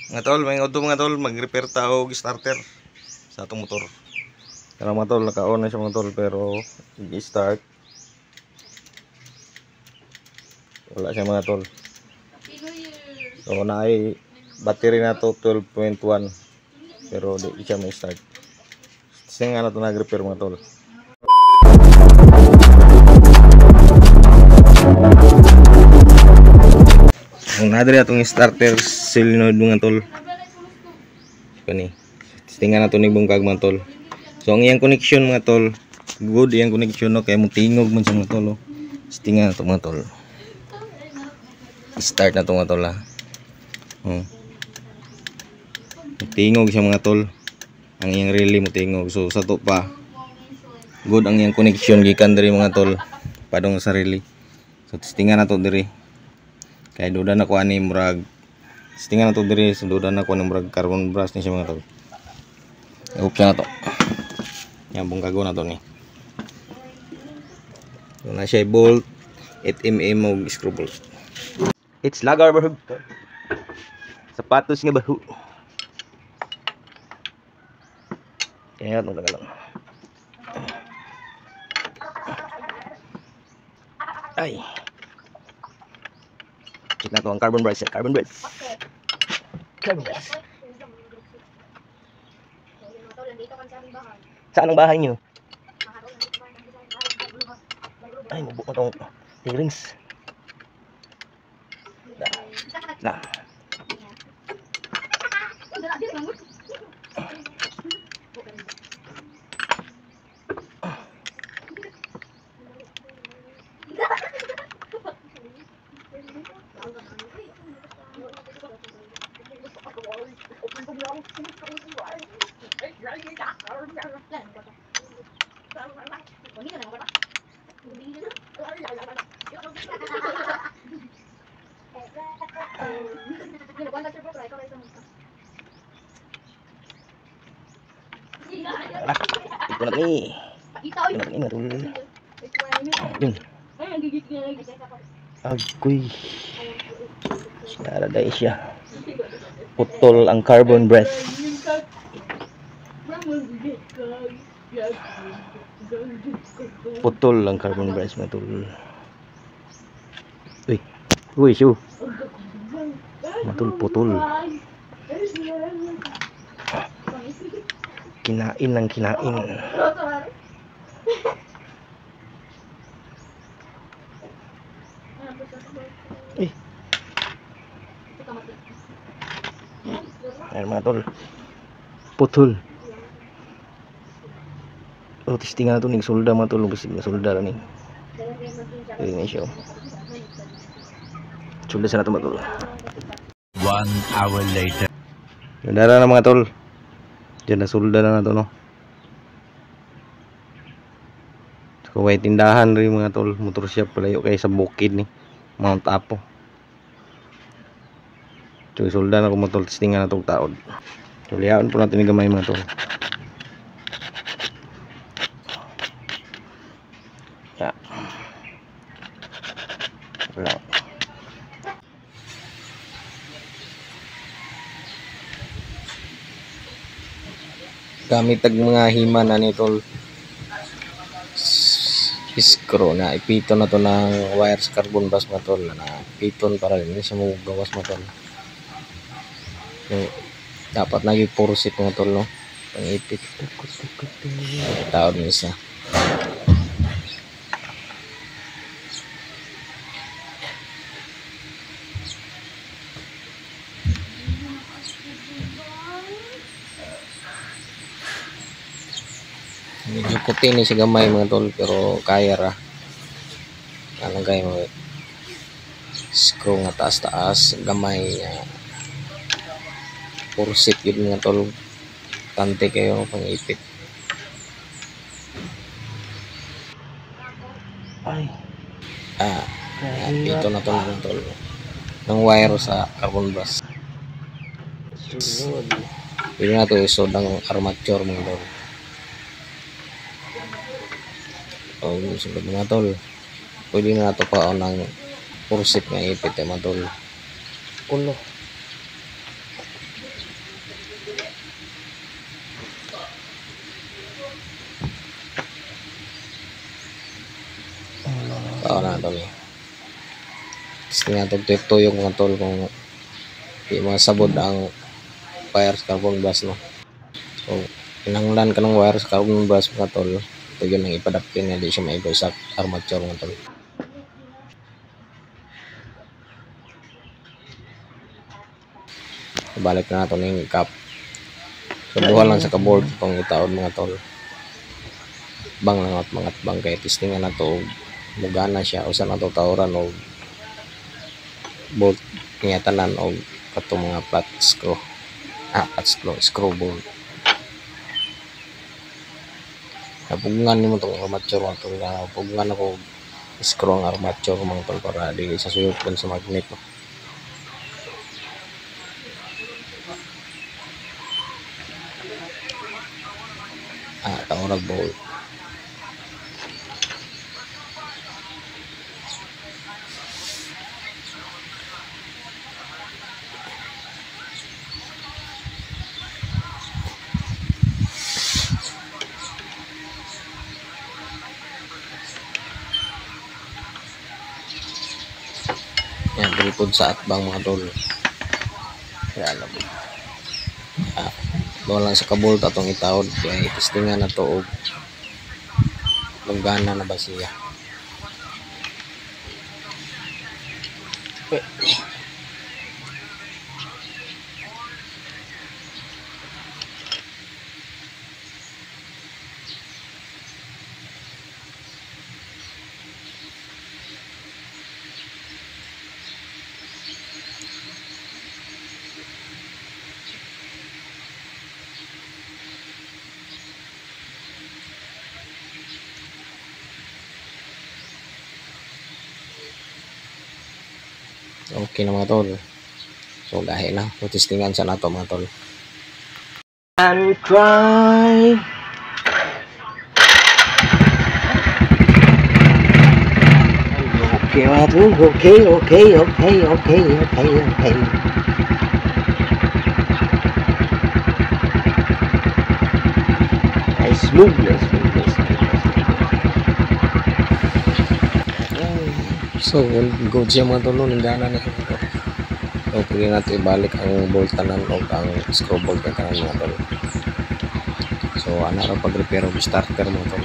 Mga tol, may auto mga tol, mag-repair tao og starter sa atong motor. Pero mga tol, naka-on na siya mga tol, pero i-start wala siya mga tol. So na ay battery na to 12.1 pero di siya may start. Kasi nga na to nag-repair mga tol. Ang nadiri atong starter solenoid mga tol. Kani. Tingnan nato ni bungkag mga tol. So ang iyang connection mga tol, good iyang connection no kay mo tingog man sa mga tol. Tingnan nato mga tol. Start na to mga tol ha. Tingog siya mga tol. Ang iyang relay mo tingog. So sa to pa good ang iyang connection gikan diri mga tol padong sa relay. So tingnan nato diri. Kay duda na ko ani murag tingnan nato diri so duda na ko ani murag carbon brass ni siya mga tol. I-hope siya na to. Yan bungkago na to ni. So na siya bolt 8mm og screw bolt. It's lagar bahug to. Sapatos nga bahu. Kaya ito lang. Ay. Check na to ang carbon brace. Carbon brace. Carbon brace. Saan ang bahay nyo? Ay, mabuo itong earrings. Nah. Ikunat ni. Ikunat ni matul. Yun. Agoy. Ada siya. Putol ang carbon brace. Putol ang carbon brace matul. Uy. Uy, siyo. Matul putol. Kinain ng kinain. Ayan mga tol. Putol. O, tingnan na ito ning solda mga tol. Basig na solda na ning. Ini siya. Solda sa na ito mga tol. 1 hour later. Gandara na mga tol. Diyan na solda na ito no. So, may tindahan rin mga tol. Motor shop palayo kay sa bukid ni Mount Apo. So solda na ko mga tol. Tingnan na itong taod. So lihaon po natin yung gamay mga tol. Yeah. Wala. Gamit tag mga hima na ni tol. Screw na ipiton na to ng wires carbon brass mga tol na ipiton para hindi siya magawas mga tol. So, dapat naging pursit mga tol no. Pangipit. Taon ni isa. Medyo puti ni siya gamay mga tol pero kaya ra. Anong kaya mo screw nga taas-taas gamay pursit yun mga tol. Tante kayo pangipit. Ay. Ito na to mga tol. Ng wire sa carbon brass. Pwede na ito isod ang armature mga tol. O sunod mga tol. Pwede na ito pa ng pursit nga ipit mga tol. Ulo. Oo na tol. Gusto nga tol tuyok mga tol kung di masabod ang wire sa carbon brush no. So kinahanglan ka ng wire sa carbon brush mga tol. Ito yun ang ipadapin nga di siya maigo sa armature mga tol. Balik na nato ng cap. So buha lang sa kaboard itong itaod mga tol. Bang lang at mga bang kay testingan na to mugana siya o sa nato tawran o bolt niya tanan o katong mga flat screw screw bolt. Napugungan nimo tong armature mga tol. Napugungan ako screw ang armature mga tol para di sa suyod sa magnet no. Taurag bolt. Yan, tripod sa atbang mga tol. Kaya alam mo. Doon lang sa kabolt atong itawod. Kaya itistingan na to o gana na ba siya. Okay na mga tol. So gahe na. Testingan sa nato mga tol. And cry. Okay mga tol. Okay. Smooth. So, good siya mga tol, nindana na ito. So, pwede natin ibalik ang bolt tanan o ang screw bolt na tanan mga tol. So, anak ang pag-repair o starter mga tol.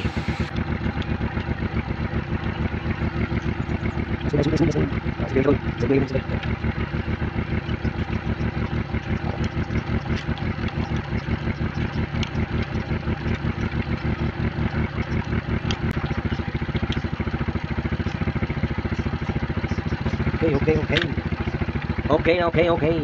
Okay.